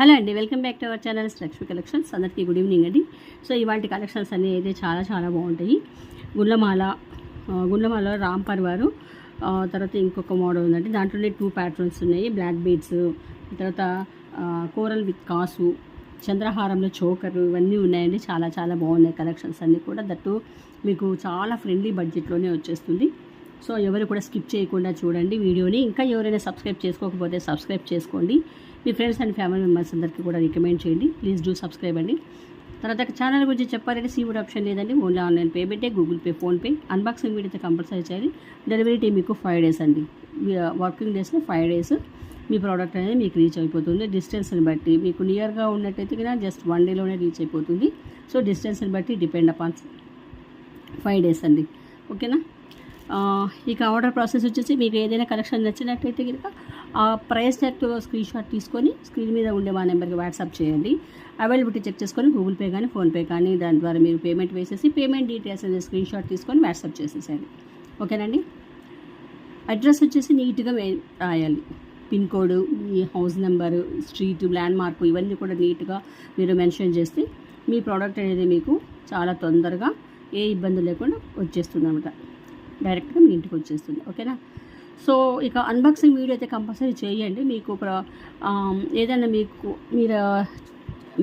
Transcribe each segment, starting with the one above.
Hello అండి, welcome back to our channel Lakshmi collections. అందరికీ good evening అండి. సో ఇవాంటి కలెక్షన్స్ అన్నీ అయితే చాలా చాలా బాగుంటాయి. గుండ్లమాల రామ్ పర్వారు, తర్వాత ఇంకొక మోడల్ ఉందండి. దాంట్లోనే 2 ప్యాటర్న్స్ ఉన్నాయి. బ్లాక్ బీడ్స్, తర్వాత కోరల్ విత్ కాసు, చంద్రహారంలో చోకరు, ఇవన్నీ ఉన్నాయండి. చాలా చాలా బాగున్నాయి కలెక్షన్స్ అన్నీ కూడా. దట్టు మీకు చాలా ఫ్రెండ్లీ బడ్జెట్లోనే వచ్చేస్తుంది. సో ఎవరు కూడా స్కిప్ చేయకుండా చూడండి వీడియోని. ఇంకా ఎవరైనా సబ్స్క్రైబ్ చేసుకోకపోతే సబ్స్క్రైబ్ చేసుకోండి. మీ ఫ్రెండ్స్ అండ్ ఫ్యామిలీ మెంబర్స్ అందరికీ కూడా రికమెండ్ చేయండి. ప్లీజ్ డూ సబ్స్క్రైబ్ అండి. తర్వాత ఛానల్ గురించి చెప్పాలంటే సీవుడ్ ఆప్షన్ లేదండి. ఓన్లీ ఆన్లైన్ పేమెంటే, Google Pay, PhonePe. Unboxing video అయితే కంపల్సరీ చేయాలి. డెలివరీ టైం మీకు 5 డేస్ అండి. వర్కింగ్ డేస్లో 5 డేస్ మీ ప్రోడక్ట్ అనేది మీకు రీచ్ అయిపోతుంది. డిస్టెన్స్ని బట్టి మీకు నియర్గా ఉన్నట్టయితే కన్నా జస్ట్ 1 డేలోనే రీచ్ అయిపోతుంది. సో డిస్టెన్స్ని బట్టి డిపెండ్ అపాన్ 5 డేస్ అండి. ఓకేనా. ఇక ఆర్డర్ ప్రాసెస్ వచ్చేసి మీకు ఏదైనా కలెక్షన్ నచ్చినట్టయితే కనుక ఆ ప్రైస్ ట్యాగ్తో స్క్రీన్ షాట్ తీసుకొని స్క్రీన్ మీద ఉండే మా నెంబర్కి వాట్సాప్ చేయండి. అవైలబిలిటీ చెక్ చేసుకొని గూగుల్ పే కానీ ఫోన్పే కానీ దాని ద్వారా మీరు పేమెంట్ వేసేసి పేమెంట్ డీటెయిల్స్ అనేది స్క్రీన్ షాట్ తీసుకొని వాట్సాప్ చేసేసేయండి. ఓకేనండి. అడ్రస్ వచ్చేసి నీట్గా రాయాలి. పిన్ కోడ్, మీ house number, street, landmark ఇవన్నీ కూడా నీట్గా మీరు మెన్షన్ చేస్తే మీ ప్రోడక్ట్ అనేది మీకు చాలా తొందరగా ఏ ఇబ్బంది లేకుండా వచ్చేస్తుంది అనమాట. డైరెక్ట్గా మీ ఇంటికి వచ్చేస్తుంది. ఓకేనా. సో ఇక అన్బాక్సింగ్ వీడియో అయితే కంపల్సరీ చేయండి. మీకు ఏదైనా మీరు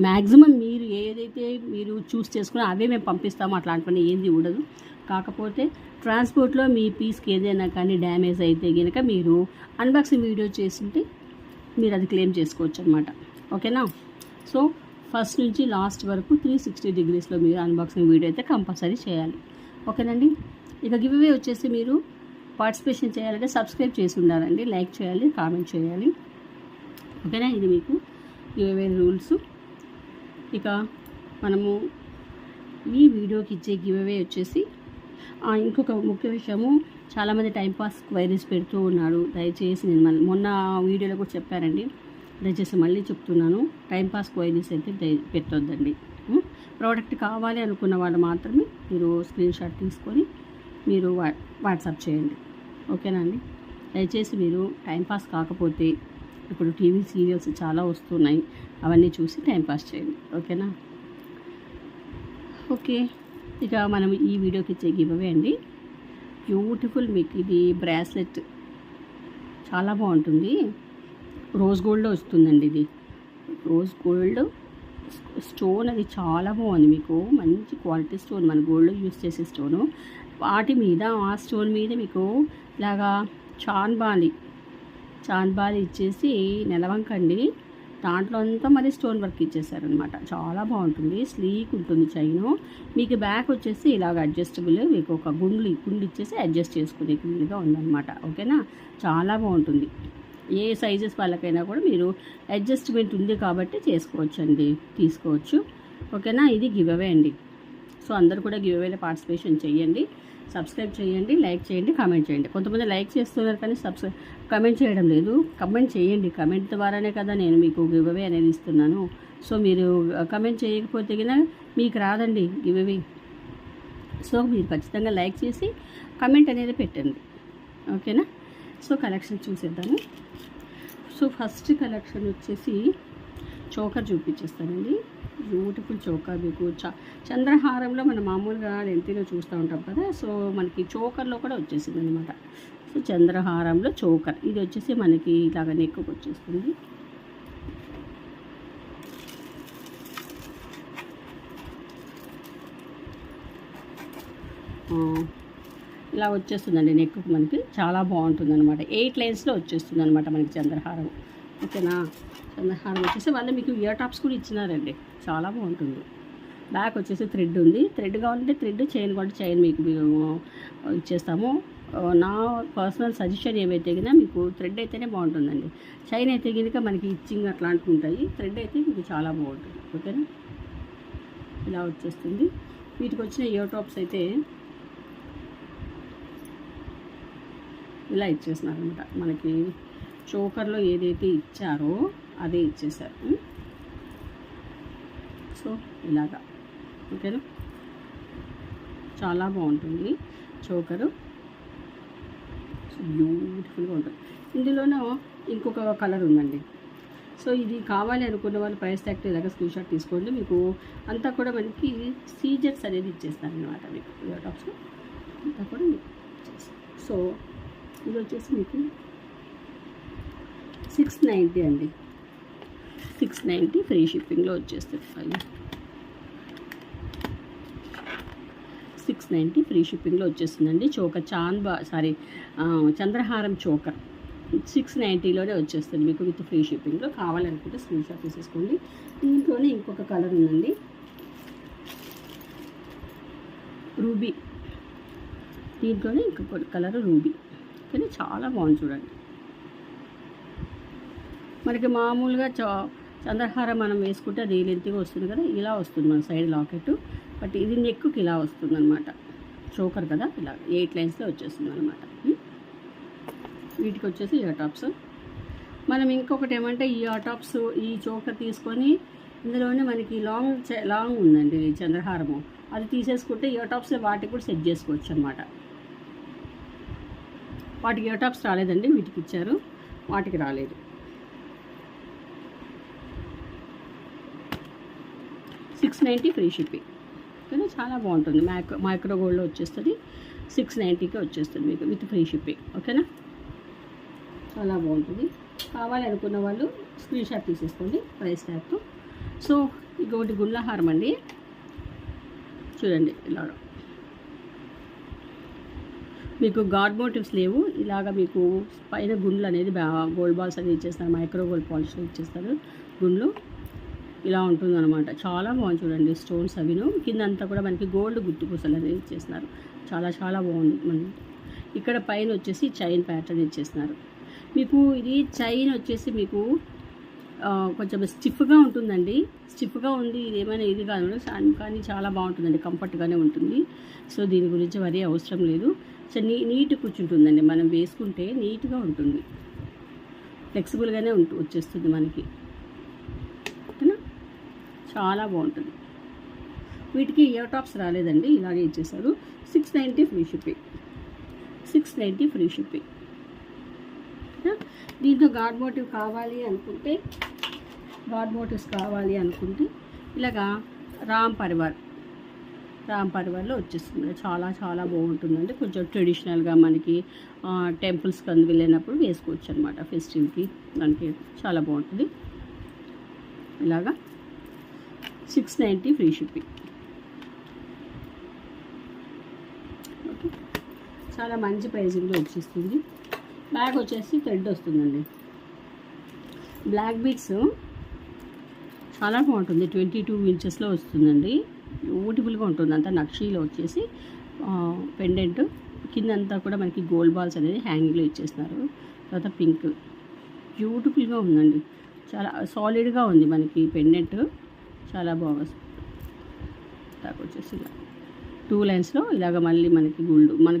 మ్యాక్సిమం మీరు ఏదైతే మీరు చూస్ చేసుకుని అవే మేము పంపిస్తామో అట్లాంటివన్నీ ఏంది ఉండదు. కాకపోతే ట్రాన్స్పోర్ట్లో మీ పీస్కి ఏదైనా కానీ డ్యామేజ్ అయితే కనుక మీరు అన్బాక్సింగ్ వీడియో చేస్తుంటే మీరు అది క్లెయిమ్ చేసుకోవచ్చు అనమాట. ఓకేనా. సో ఫస్ట్ నుంచి లాస్ట్ వరకు 360 డిగ్రీస్లో మీరు అన్బాక్సింగ్ వీడియో అయితే కంపల్సరీ చేయాలి. ఓకేనండి. ఇక గివ్ అవే వచ్చేసి మీరు పార్టిసిపేషన్ చేయాలంటే సబ్స్క్రైబ్ చేసి ఉండాలండి. లైక్ చేయాలి, కామెంట్ చేయాలి. ఓకేనా. ఇది మీకు గివ్ అవే రూల్స్. ఇక మనము ఈ వీడియోకి ఇచ్చే గివ్ అవే వచ్చేసి ఇంకొక ముఖ్య విషయము, చాలామంది టైంపాస్ క్వైరీస్ పెడుతూ ఉన్నాడు. దయచేసి నేను మొన్న వీడియోలో కూడా చెప్పానండి, దయచేసి మళ్ళీ చెప్తున్నాను, టైంపాస్ క్వైరీస్ అయితే పెట్టొద్దండి. ప్రోడక్ట్ కావాలి అనుకున్న వాళ్ళు మాత్రమే మీరు స్క్రీన్ షాట్ తీసుకొని మీరు వాట్సాప్ చేయండి. ఓకేనా అండి. దయచేసి మీరు టైంపాస్ కాకపోతే ఇప్పుడు టీవీ సీరియల్స్ చాలా వస్తున్నాయి, అవన్నీ చూసి టైంపాస్ చేయండి. ఓకేనా. ఓకే. ఇక మనం ఈ వీడియోకి ఇచ్చే గివ్ అవే అండి. బ్యూటిఫుల్ మీకు ఇది బ్రాస్లెట్ చాలా బాగుంటుంది. రోజ్ గోల్డ్లో వస్తుందండి. ఇది రోజ్ గోల్డ్ స్టోన్, అది చాలా బాగుంది. మీకు మంచి క్వాలిటీ స్టోన్, మన గోల్డ్లో యూస్ చేసే స్టోను. వాటి మీద ఆ స్టోన్ మీద మీకు ఇలాగా చాన్బాలి ఇచ్చేసి నెలవంకండి, దాంట్లో అంతా మరి స్టోన్ వర్క్ ఇచ్చేసారనమాట. చాలా బాగుంటుంది. స్లీక్ ఉంటుంది చైను. మీకు బ్యాక్ వచ్చేసి ఇలాగ అడ్జస్టబుల్, మీకు ఒక గుండు ఇచ్చేసి అడ్జస్ట్ చేసుకునే వీలుగా ఉందన్నమాట. ఓకేనా. చాలా బాగుంటుంది. ఏ సైజెస్ వాళ్ళకైనా కూడా మీరు అడ్జస్ట్మెంట్ ఉంది కాబట్టి చేసుకోవచ్చండి, తీసుకోవచ్చు. ఓకేనా. ఇది గివ్ అవే అండి. సో అందరూ కూడా గివ్ అవేలో పార్టిసిపేషన్ చేయండి. సబ్స్క్రైబ్ చేయండి, లైక్ చేయండి, కామెంట్ చేయండి. కొంతమంది లైక్ చేస్తున్నారు కానీ కమెంట్ చేయడం లేదు. కమెంట్ చేయండి. కమెంట్ ద్వారానే కదా నేను మీకు గివ్ అవే అనేది ఇస్తున్నాను. సో మీరు కమెంట్ చేయకపోతే కన్నా మీకు రాదండి గివ్ అవే. సో మీరు ఖచ్చితంగా లైక్ చేసి కమెంట్ అనేది పెట్టండి. ఓకేనా. సో కలెక్షన్ చూసేద్దాము. సో ఫస్ట్ కలెక్షన్ వచ్చేసి చోకర్ చూపించేస్తానండి. Beautiful choker. మీకు చంద్రహారంలో మనం మామూలుగా లెంతీలో చూస్తూ ఉంటాం కదా. సో మనకి చోకర్లో కూడా వచ్చేసింది అనమాట. సో చంద్రహారంలో చోకర్ ఇది వచ్చేసి మనకి ఇలాగ నెక్కు వచ్చేస్తుంది. ఇలా వచ్చేస్తుందండి నెక్కు. మనకి చాలా బాగుంటుంది అనమాట. 8 లైన్స్లో వచ్చేస్తుంది అనమాట మనకి చంద్రహారం. ఓకేనా. చంద్రహారం వచ్చేసి వాళ్ళు మీకు ఇయర్ టాప్స్ కూడా ఇచ్చినారండి. చాలా బాగుంటుంది. బ్యాక్ వచ్చేసి థ్రెడ్ ఉంది. థ్రెడ్ కావాలంటే థ్రెడ్, చైన్ కూడా చైన్ మీకు ఇచ్చేస్తాము. నా పర్సనల్ సజెషన్ ఏమైతే కనుక మీకు థ్రెడ్ అయితేనే బాగుంటుందండి. చైన్ అయితే కనుక మనకి ఇచ్చింగ్ అట్లాంటివి ఉంటాయి. థ్రెడ్ అయితే మీకు చాలా బాగుంటుంది. ఓకేనా. ఇలా వచ్చేస్తుంది. వీటికి వచ్చిన ఇయర్ టాప్స్ అయితే ఇలా ఇచ్చేస్తున్నారనమాట. మనకి చోకర్లో ఏదైతే ఇచ్చారో అదే ఇచ్చేసారు. సో ఇలాగా. ఓకేనా. చాలా బాగుంటుంది చోకరు. బ్యూటిఫుల్గా ఉంటుంది. ఇందులోనూ ఇంకొక కలర్ ఉందండి. సో ఇది కావాలి అనుకున్న వాళ్ళు ప్రైస్ ట్యాగ్తో ఇలాగ స్క్రీన్ షాట్ తీసుకోండి. మీకు అంతా కూడా మనకి సీజర్స్ అనేది ఇచ్చేస్తారు అనమాట. మీకు ఇయర్ టాప్స్ అంతా కూడా మీకు ఇచ్చేస్తారు. సో ఇది వచ్చేసి మీకు 690 అండి. 690 ఫ్రీ షిప్పింగ్లో వచ్చేస్తుంది. 690 ఫ్రీ షిప్పింగ్లో వచ్చేస్తుందండి. చోకర్ చంద్రహారం చోకర్ 690లోనే వచ్చేస్తుంది మీకు విత్ ఫ్రీ షిప్పింగ్లో. కావాలనుకుంటే స్క్రీన్ షాట్ తీసేసుకోండి. దీంట్లోనే ఇంకొక కలర్ ఉందండి, రూబీ. దీంట్లోనే ఇంకొక కలర్ రూబీ. కానీ చాలా బాగుంది చూడండి. మనకి మామూలుగా చంద్రహారం మనం వేసుకుంటే అది లెంత్గా వస్తుంది కదా, ఇలా వస్తుంది మన సైడ్ లాకెట్. బట్ ఇది నెక్కి ఇలా వస్తుంది అనమాట. చోకర్ కదా, ఇలా 8 లైన్స్లో వచ్చేస్తుంది అనమాట. వీటికి వచ్చేసి ఇయర్ టాప్స్. మనం ఇంకొకటి ఏమంటే ఈ ఇయర్ టాప్స్ ఈ చోకర్ తీసుకొని ఇందులోనే మనకి లాంగ్ ఉందండి చంద్రహారము, అది తీసేసుకుంటే ఇయర్ టాప్స్ వాటికి కూడా సెట్ చేసుకోవచ్చు అనమాట. వాటికి ఇయర్ టాప్స్ రాలేదండి, వీటికి ఇచ్చారు, వాటికి రాలేదు. $690 ఫ్రీ షిప్పింగ్. కానీ చాలా బాగుంటుంది. మైక్రో గోల్డ్లో వచ్చేస్తుంది. 690కి వచ్చేస్తుంది మీకు విత్ ఫ్రీ షిప్పింగ్. ఓకేనా, చాలా బాగుంటుంది. కావాలి అనుకున్న వాళ్ళు స్క్రీన్ షాట్ తీసేసుకోండి ప్రైస్ ట్యాగ్తో. సో ఇంకొకటి గుండ్లహారం అండి, చూడండి. ఇలాగ మీకు గాడ్ మోటివ్స్ లేవు, ఇలాగ మీకు పైన గుండ్లు అనేది గోల్డ్ బాల్స్ అనేది ఇచ్చేస్తారు, మైక్రో గోల్డ్ పాలిష్లో ఇచ్చేస్తారు. గుండ్లు ఇలా ఉంటుంది అనమాట. చాలా బాగుంది చూడండి. స్టోన్స్ అవిను కింద అంతా కూడా మనకి గోల్డ్ గుర్తు పూసలు అనేది ఇచ్చేస్తున్నారు. చాలా చాలా బాగుంది. ఇక్కడ పైన వచ్చేసి చైన్ ప్యాటర్న్ ఇచ్చేస్తున్నారు మీకు. ఇది చైన్ వచ్చేసి మీకు కొంచెం స్టిఫ్గా ఉంటుందండి. స్టిఫ్గా ఉంది, ఇది ఏమైనా ఇది కాదు కానీ చాలా బాగుంటుందండి, కంఫర్ట్గానే ఉంటుంది. సో దీని గురించి వరి అవసరం లేదు. సో నీట్ కూర్చుంటుందండి, మనం వేసుకుంటే నీట్గా ఉంటుంది, ఫ్లెక్సిబుల్గానే వచ్చేస్తుంది మనకి. ఓకేనా, చాలా బాగుంటుంది. వీటికి ఇయర్ టాప్స్ రాలేదండి, ఇలాగే ఇచ్చేసారు. 690 ఫ్రీ షిప్పింగ్. 690 free shipping. దీంతో గాడ్ మోటివ్స్ కావాలి అనుకుంటే ఇలాగా రామ్ పరివార్లో వచ్చేస్తుంది. చాలా చాలా బాగుంటుందండి. కొంచెం ట్రెడిషనల్గా మనకి టెంపుల్స్కి వెళ్ళినప్పుడు వేసుకోవచ్చు అనమాట, ఫెస్టివల్కి దానికి చాలా బాగుంటుంది. ఇలాగా 690 ఫ్రీ షిప్పింగ్. ఓకే, చాలా మంచి ప్రైజింగ్లో వచ్చేస్తుంది. బ్యాగ్ వచ్చేసి థ్రెడ్ వస్తుందండి. బ్లాక్ బీడ్స్ చాలా బాగుంటుంది. 22 ఇంచెస్లో వస్తుందండి. బ్యూటిఫుల్గా ఉంటుంది. అంతా నక్షీలో వచ్చేసి పెండెంట్ కిందంతా కూడా మనకి గోల్డ్ బాల్స్ అనేది హ్యాంగింగ్లో ఇచ్చేస్తున్నారు. తర్వాత పింక్ బ్యూటిఫుల్గా ఉందండి. చాలా సాలిడ్గా ఉంది మనకి పెండెంట్, చాలా బాగా వస్తుంది. దాకా వచ్చేసి ఇలా 2 లైన్స్లో ఇలాగ మళ్ళీ మనకి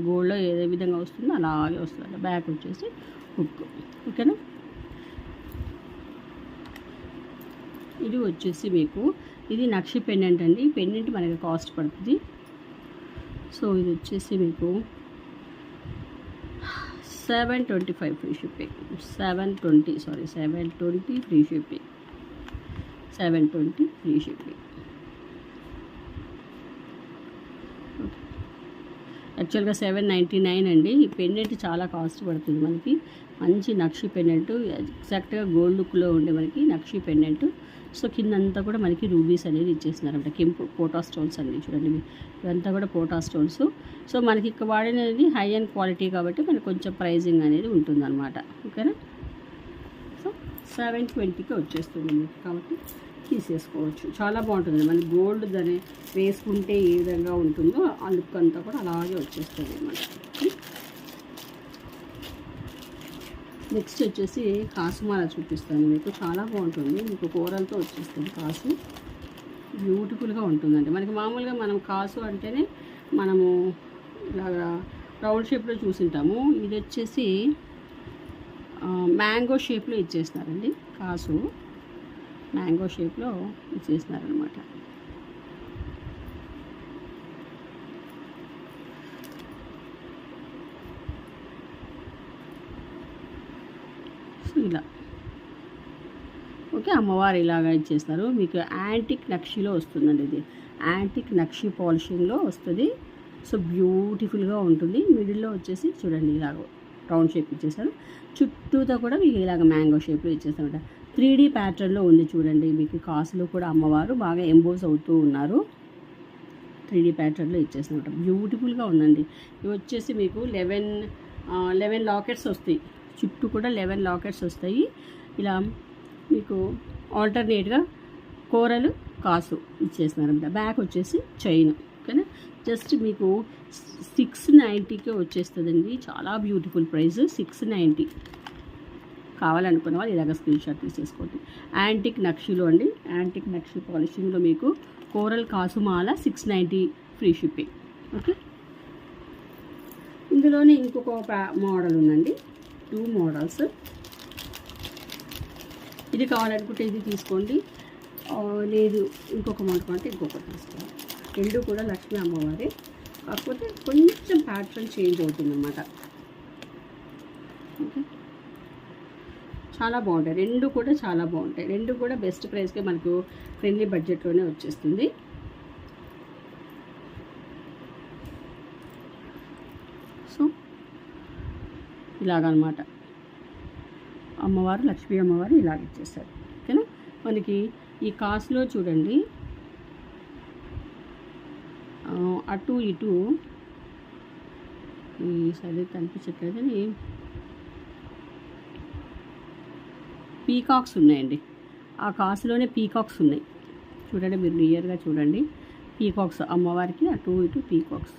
గోల్డ్లో ఏ విధంగా వస్తుందో అలాగే వస్తుంది. బ్యాక్ వచ్చేసి హుక్. ఓకేనా, ఇది వచ్చేసి మీకు ఇది నక్షి పెండెంట్ అండి. పెండెంట్ మనకి కాస్ట్ పడుతుంది. సో ఇది వచ్చేసి మీకు 725 free shipping. 720 free shipping. 720 free shipping. యాక్చువల్గా 799 అండి. ఈ పెండెంట్ చాలా కాస్ట్ పడుతుంది మనకి. మంచి నక్షి పెండెంట్, ఎగ్జాక్ట్గా గోల్డ్ లుక్లో ఉండే మనకి నక్షి పెండెంట్. సో కిందంతా కూడా మనకి రూబీస్ అనేది ఇచ్చేస్తున్నారన్నమాట. కెంపు పోటా స్టోన్స్ అండి, చూడండి ఇదంతా కూడా పోటా స్టోన్స్. సో మనకి ఇక్కడ వాడినది హై అండ్ క్వాలిటీ కాబట్టి మనకి కొంచెం ప్రైజింగ్ అనేది ఉంటుందన్నమాట. ఓకేనా, సో 720కి వచ్చేస్తుంది మీకు, కాబట్టి తీసేసుకోవచ్చు. చాలా బాగుంటుంది. మనకి గోల్డ్ దాన్ని వేసుకుంటే ఏ విధంగా ఉంటుందో ఆ లుక్ అంతా కూడా అలాగే వచ్చేస్తుంది అన్నమాట. నెక్స్ట్ వచ్చేసి కాసుమాల చూపిస్తాను మీకు. చాలా బాగుంటుంది, మీకు కూరలతో వచ్చేస్తుంది కాసు. బ్యూటిఫుల్గా ఉంటుందండి. మనకి మామూలుగా మనం కాసు అంటేనే మనము ఇలాగా రౌండ్ షేప్లో చూసింటాము. ఇది వచ్చేసి మ్యాంగో షేప్లో ఇచ్చేస్తున్నారండి. కాసు మ్యాంగో షేప్లో ఇచ్చేసినారనమాట. సో ఇలా ఓకే, అమ్మవారు ఇలాగా ఇచ్చేస్తారు. మీకు యాంటిక్ నక్షిలో వస్తుందండి, ఇది యాంటిక్ నక్షి పాలిషింగ్లో వస్తుంది. సో బ్యూటిఫుల్గా ఉంటుంది. మిడిల్లో వచ్చేసి చూడండి ఇలాగ రౌండ్ షేప్ ఇచ్చేసారు. చుట్టూతో కూడా మీకు ఇలాగ మ్యాంగో షేప్లో ఇచ్చేస్తారన్నమాట. 3D ప్యాటర్న్లో ఉంది చూడండి. మీకు కాసులు కూడా అమ్మవారు బాగా ఎంబోస్ అవుతూ ఉన్నారు. 3D ప్యాటర్న్లో ఇచ్చేసినమాట. బ్యూటిఫుల్గా ఉందండి. ఇవి వచ్చేసి మీకు 11 లాకెట్స్ వస్తాయి. చుట్టూ కూడా 11 లాకెట్స్ వస్తాయి. ఇలా మీకు ఆల్టర్నేట్గా కూరలు కాసు ఇచ్చేస్తున్నారన్నమాట. బ్యాక్ వచ్చేసి చైన్. ఓకేనా, జస్ట్ మీకు 690కే వచ్చేస్తుందండి. చాలా బ్యూటిఫుల్ ప్రైస్, 690. కావాలనుకున్న వాళ్ళు ఇలాగ స్క్రీన్ షాట్ తీసేసుకోండి. యాంటిక్ నక్షిలో అండి, యాంటిక్ నక్షి పాలిషింగ్లో మీకు కోరల్ కాసుమాల 690 ఫ్రీ షిప్పింగ్. ఓకే, ఇందులోనే ఇంకొక మోడల్ ఉందండి, 2 మోడల్స్. ఇది కావాలనుకుంటే ఇది తీసుకోండి, లేదు ఇంకొక మోడల్ అంటే ఇంకొకటి తీసుకోండి. రెండు కూడా లక్ష్మీ అమ్మవారే, కాకపోతే కొంచెం ప్యాటర్న్ చేంజ్ అవుతుందన్నమాట. ఓకే, చాలా బాగుంటాయి. రెండు కూడా చాలా బాగుంటాయి. రెండు కూడా బెస్ట్ ప్రైస్కే మనకు ఫ్రెండ్లీ బడ్జెట్లోనే వచ్చేస్తుంది. సో ఇలాగనమాట అమ్మవారు, లక్ష్మీ అమ్మవారు ఇలాగ ఇచ్చేస్తారు. ఓకేనా, మనకి ఈ కాసులో చూడండి అటు ఇటు ఈ సరే కనిపించట్లేదు కానీ పీకాక్స్ ఉన్నాయండి. ఆ కాసులోనే పీకాక్స్ ఉన్నాయి చూడండి, మీరు క్లియర్గా చూడండి. పీకాక్స్ అమ్మవారికి అటు ఇటు పీకాక్స్.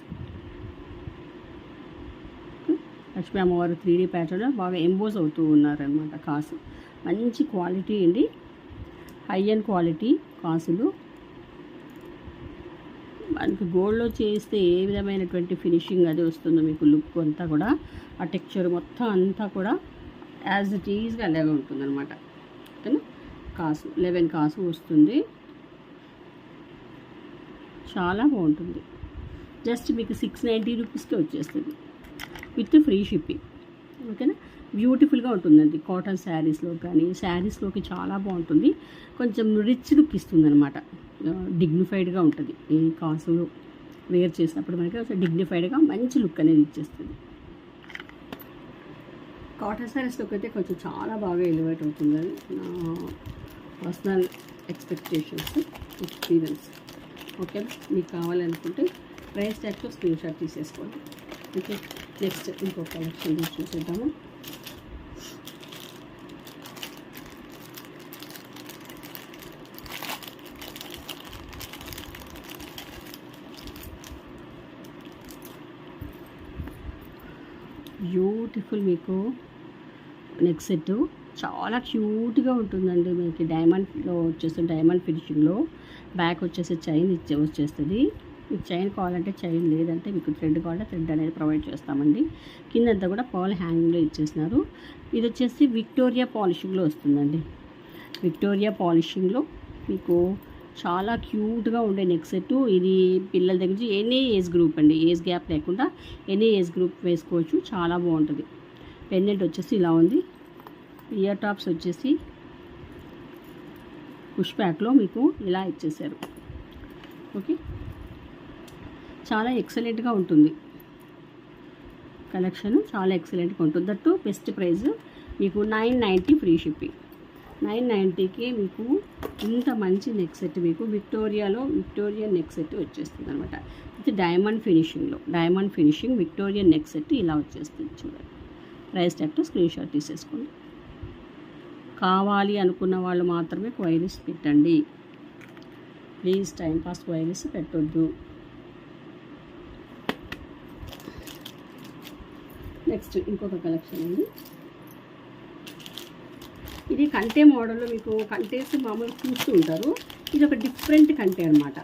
లక్ష్మీ అమ్మవారు 3D ప్యాటర్న్ బాగా ఎంబోజ్ అవుతూ ఉన్నారనమాట. కాసు మంచి క్వాలిటీ అండి, హై అండ్ క్వాలిటీ కాసులు. మనకి గోల్డ్లో చేస్తే ఏ విధమైనటువంటి ఫినిషింగ్ అది వస్తుందో మీకు లుక్ అంతా కూడా, ఆ టెక్స్చర్ మొత్తం అంతా కూడా యాజ్ ఇట్ ఈజ్గా అలాగే ఉంటుంది అనమాట. ఓకేనా, కాసు 11 కాసు వస్తుంది. చాలా బాగుంటుంది. జస్ట్ మీకు 690 రూపీస్కే వచ్చేస్తుంది విత్ ఫ్రీ షిప్పింగ్. ఓకేనా, బ్యూటిఫుల్గా ఉంటుందండి. కాటన్ శారీస్లో కానీ శారీస్లోకి చాలా బాగుంటుంది. కొంచెం రిచ్ లుక్ ఇస్తుంది అనమాట. డిగ్నిఫైడ్గా ఉంటుంది. ఈ కాసులు వేర్ చేసినప్పుడు మనకి కొంచెం డిగ్నిఫైడ్గా మంచి లుక్ అనేది ఇచ్చేస్తుంది. కాటన్ శారీస్లోకి అయితే కొంచెం చాలా బాగా ఎలివేట్ అవుతుందని నా పర్సనల్ ఎక్స్పెక్టేషన్స్, ఎక్స్పీరియన్స్. ఓకే, మీకు కావాలనుకుంటే ప్రైస్ ట్యాగ్తో స్క్రీన్ షాట్ తీసేసుకోండి. ఓకే, నెక్స్ట్ ఇంకో కలెక్షన్ చూసేద్దాము. బ్యూటిఫుల్ మీకు నెక్ సెట్ చాలా క్యూట్గా ఉంటుందండి. మీకు డైమండ్లో వచ్చేసి డైమండ్ ఫినిషింగ్లో బ్యాక్ వచ్చేసి చైన్ వచ్చేస్తుంది. మీకు చైన్ కావాలంటే చైన్, లేదంటే మీకు థ్రెడ్ కావాలంటే థ్రెడ్ అనేది ప్రొవైడ్ చేస్తామండి. కిందంతా కూడా పర్ల్ హ్యాంగింగ్లో ఇచ్చేసినారు. ఇది వచ్చేసి విక్టోరియా పాలిషింగ్లో వస్తుందండి. విక్టోరియా పాలిషింగ్లో మీకు చాలా క్యూట్గా ఉండే నెక్ సెట్. ఇది పిల్లల దగ్గర నుంచి ఎనీ ఏజ్ గ్రూప్ అండి, ఏజ్ గ్యాప్ లేకుండా ఎనీ ఏజ్ గ్రూప్ వేసుకోవచ్చు. చాలా బాగుంటుంది. పెండెంట్ వచ్చేసి ఇలా ఉంది. ఇయర్ టాప్స్ వచ్చేసి పుష్ బ్యాక్లో మీకు ఇలా ఇచ్చేసారు. ఓకే, చాలా ఎక్సలెంట్గా ఉంటుంది కలెక్షన్, చాలా ఎక్సలెంట్గా ఉంటుంది. దట్టు బెస్ట్ ప్రైస్ మీకు 990 ఫ్రీ షిప్పింగ్. 990కి మీకు ఇంత మంచి నెక్ సెట్ మీకు విక్టోరియా నెక్ సెట్ వచ్చేస్తుంది అనమాట. ఇది diamond finishing Victoria neck set ఇలా వచ్చేస్తుంది చూడండి. ప్రైస్ ట్యాగ్తో స్క్రీన్ షాట్ తీసేసుకోండి. కావాలి అనుకున్న వాళ్ళు మాత్రమే క్వైరీస్ పెట్టండి ప్లీజ్, టైంపాస్ క్వైరీస్ పెట్టొద్దు. నెక్స్ట్ ఇంకొక కలెక్షన్ అండి. ఇది కంటే మోడల్లో మీకు కంటేస్ మామూలు చూస్తూ ఉంటారు. ఇది ఒక డిఫరెంట్ కంటే అనమాట.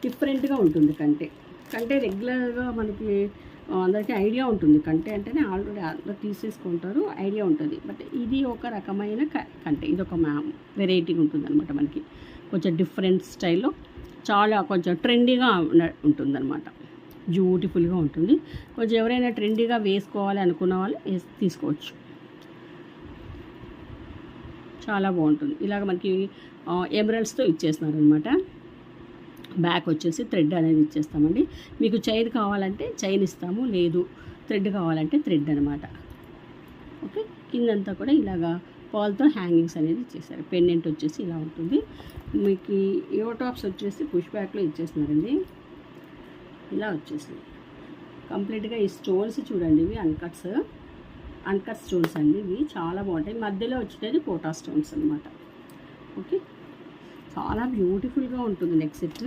డిఫరెంట్గా ఉంటుంది కంటే రెగ్యులర్గా మనకి అందరికీ ఐడియా ఉంటుంది. కంటే అంటేనే ఆల్రెడీ అందరూ తీసేసుకుంటారు, ఐడియా ఉంటుంది. బట్ ఇది ఒక రకమైన కంటే, ఇది ఒక వెరైటీగా ఉంటుంది అనమాట. మనకి కొంచెం డిఫరెంట్ స్టైల్లో చాలా కొంచెం ట్రెండీగా ఉంటుందన్నమాట. బ్యూటిఫుల్గా ఉంటుంది. కొంచెం ఎవరైనా ట్రెండీగా వేసుకోవాలి అనుకున్న వాళ్ళు తీసుకోవచ్చు. చాలా బాగుంటుంది. ఇలాగ మనకి ఎమరల్డ్స్తో ఇచ్చేస్తున్నారు అనమాట. బ్యాక్ వచ్చేసి థ్రెడ్ అనేది ఇచ్చేస్తామండి. మీకు చైన్ కావాలంటే చైన్ ఇస్తాము, లేదు థ్రెడ్ కావాలంటే థ్రెడ్ అనమాట. ఓకే, కిందంతా కూడా ఇలాగా పాల్తో హ్యాంగింగ్స్ అనేది ఇచ్చేసారు. పెండెంట్ వచ్చేసి ఇలా ఉంటుంది. మీకు ఇయర్ టాప్స్ వచ్చేసి పుష్ బ్యాక్లో ఇచ్చేస్తున్నారండి. ఇలా వచ్చేసింది కంప్లీట్గా. ఈ స్టోన్స్ చూడండి, ఇవి అన్కట్ స్టోన్స్ అండి. ఇవి చాలా బాగుంటాయి. మధ్యలో వచ్చేది పోటా స్టోన్స్ అనమాట. ఓకే, చాలా బ్యూటిఫుల్గా ఉంటుంది. నెక్స్ట్ సెట్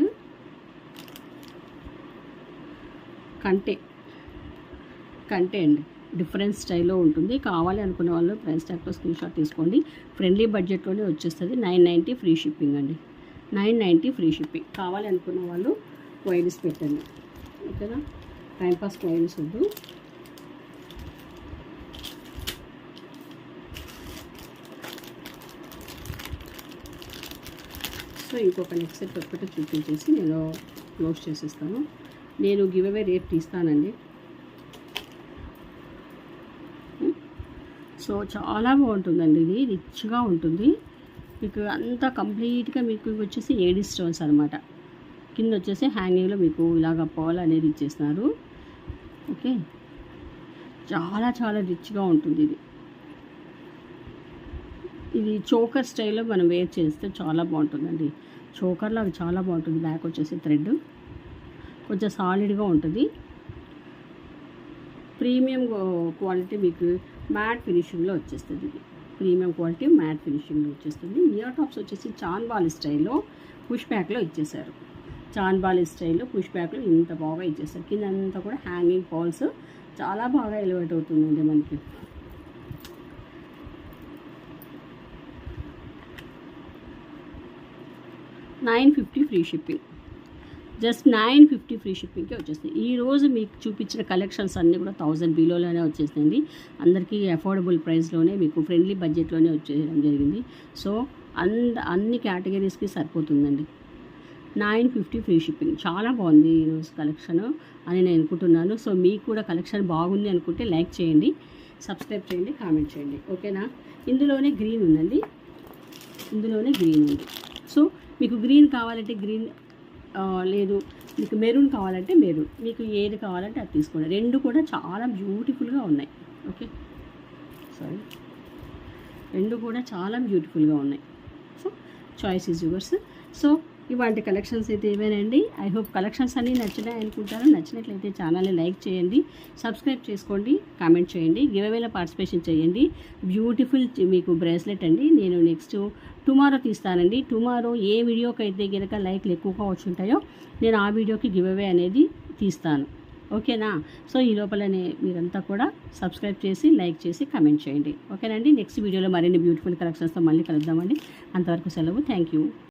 కంటే అండి, డిఫరెంట్ స్టైల్లో ఉంటుంది. కావాలి అనుకునే వాళ్ళు ప్రైస్ ట్యాగ్తో స్క్రీన్ షాట్ తీసుకోండి. ఫ్రెండ్లీ బడ్జెట్లోనే వచ్చేస్తుంది. 990 ఫ్రీ షిప్పింగ్ అండి. 990 ఫ్రీ షిప్పింగ్. కావాలి అనుకున్న వాళ్ళు క్వైరీస్ పెట్టండి. ఓకేనా, టైంపాస్ క్వైరీస్ వద్దు. సో ఇంకొక నెక్స్ట్ సెట్ ఒక్కటి చూపించేసి నేను క్లోజ్ చేసేస్తాను. నేను గివ్ అవే రేట్ తీస్తానండి. సో చాలా బాగుంటుందండి. ఇది రిచ్గా ఉంటుంది. మీకు అంతా కంప్లీట్గా మీకు వచ్చేసి ఏడీ స్టోన్స్ అనమాట. కింద వచ్చేసి హ్యాంగింగ్లో మీకు ఇలాగ పాల్ అనేది ఇచ్చేస్తున్నారు. ఓకే, చాలా చాలా రిచ్గా ఉంటుంది. ఇది చోకర్ స్టైల్లో మనం వేర్ చేస్తే చాలా బాగుంటుందండి. చోకర్లో అవి చాలా బాగుంటుంది. బ్యాక్ వచ్చేసి థ్రెడ్ కొంచెం సాలిడ్గా ఉంటుంది. ప్రీమియం క్వాలిటీ మీకు మ్యాట్ ఫినిషింగ్లో వచ్చేస్తుంది. ఇది ప్రీమియం క్వాలిటీ మ్యాట్ ఫినిషింగ్లో వచ్చేస్తుంది. ఇయర్ టాప్స్ వచ్చేసి చాన్బాలి స్టైల్లో పుష్ బ్యాక్లో ఇచ్చేసారు. చాన్బాలి స్టైల్లో పుష్ బ్యాక్లో ఇంత బాగా ఇచ్చేసారు. కింద అంతా కూడా హ్యాంగింగ్ పాల్స్ చాలా బాగా ఎలివేట్ అవుతుందండి మనకి. $950 ఫ్రీ షిప్పింగ్. జస్ట్ $950 ఫ్రీ షిప్పింగ్కి వచ్చేస్తుంది. ఈరోజు మీకు చూపించిన కలెక్షన్స్ అన్నీ కూడా 1000 బిలోలోనే వచ్చేసింది. అందరికీ అఫోర్డబుల్ ప్రైస్లోనే మీకు ఫ్రెండ్లీ బడ్జెట్లోనే వచ్చేయడం జరిగింది. సో అన్ని కేటగిరీస్కి సరిపోతుందండి. 950 ఫ్రీ షిప్పింగ్. చాలా బాగుంది ఈరోజు కలెక్షన్ అని నేను అనుకుంటున్నాను. సో మీకు కూడా కలెక్షన్ బాగుంది అనుకుంటే లైక్ చేయండి, సబ్స్క్రైబ్ చేయండి, కామెంట్ చేయండి. ఓకేనా, ఇందులోనే గ్రీన్ ఉందండి. సో మీకు గ్రీన్ కావాలంటే గ్రీన్, లేదు మీకు మెరూన్ కావాలంటే మెరూన్, మీకు ఏది కావాలంటే అది తీసుకోండి. రెండు కూడా చాలా బ్యూటిఫుల్గా ఉన్నాయి. ఓకే, రెండు కూడా చాలా బ్యూటిఫుల్గా ఉన్నాయి. So choice is yours. So ఇవాంటి కలెక్షన్స్ అయితే ఇవేనండి. ఐ హోప్ కలెక్షన్స్ అన్నీ నచ్చినాయి అనుకుంటారు. నచ్చినట్లయితే ఛానల్ని లైక్ చేయండి, సబ్స్క్రైబ్ చేసుకోండి, కామెంట్ చేయండి, గివ్ అవేలో పార్టిసిపేషన్ చేయండి. బ్యూటిఫుల్ మీకు బ్రేస్లెట్ అండి. నేను నెక్స్ట్ టుమారో తీస్తానండి. టుమారో ఏ వీడియోకి అయితే కనుక లైక్లు ఎక్కువగా వచ్చి ఉంటాయో నేను ఆ వీడియోకి గివ్ అవే అనేది తీస్తాను. ఓకేనా, సో ఈ లోపలనే మీరంతా కూడా సబ్స్క్రైబ్ చేసి లైక్ చేసి కామెంట్ చేయండి. ఓకేనండి, నెక్స్ట్ వీడియోలో మరిన్ని బ్యూటిఫుల్ కలెక్షన్స్తో మళ్ళీ కలుద్దామండి. అంతవరకు సెలవు. Thank you.